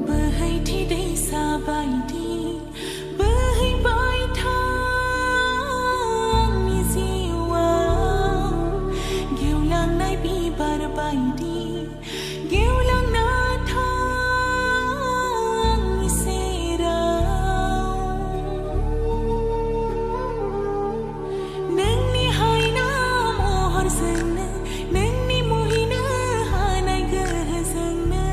Bwhwithi Dwisa baidi berhibai tangni jiwa geulang nai bibar baidi geulang na tangni serau nengni haina mohor sena nengni muhina hanai gehzengna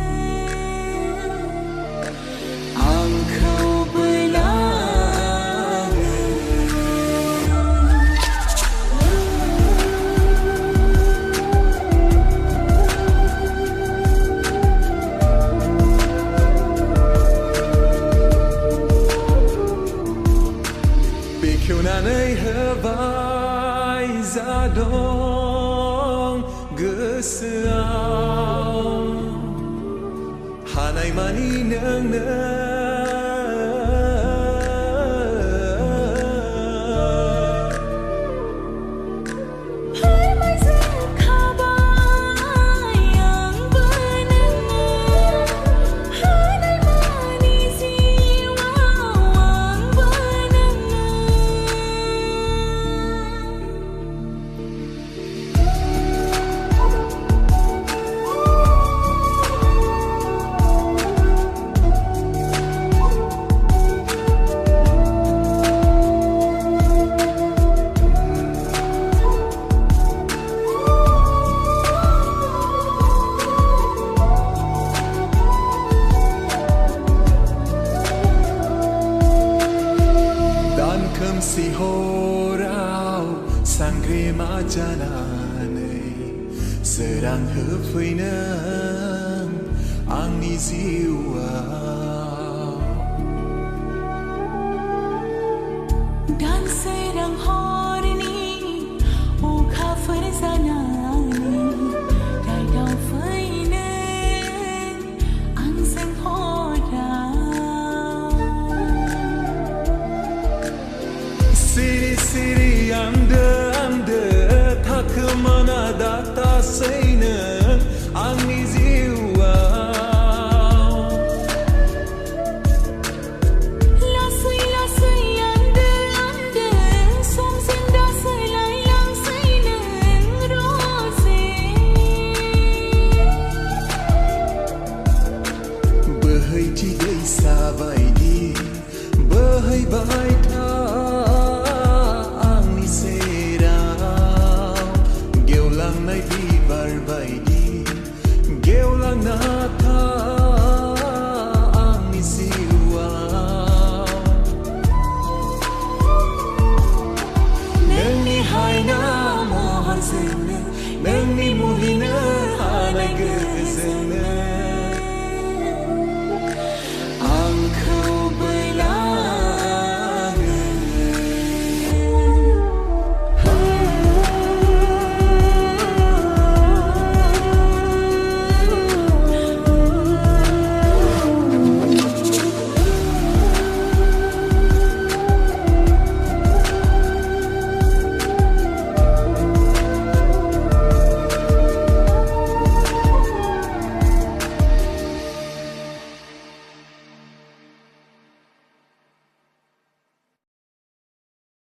Bekunanai hebai zadong geseau hanai mani neng si horau sangrema jananai serang hafeinang angni jiwa dan serang horni uka ferzanani dai dau feinen ang seng horau Siri anda takmana data seina angni jiwa lasui anda som senda selai yang seina rose Bwhwithi Dwisa baidi berhibai nai bibar baidi geulang na tangni jiwa nengni haina mohor sena nengni muhina hanai gehzengna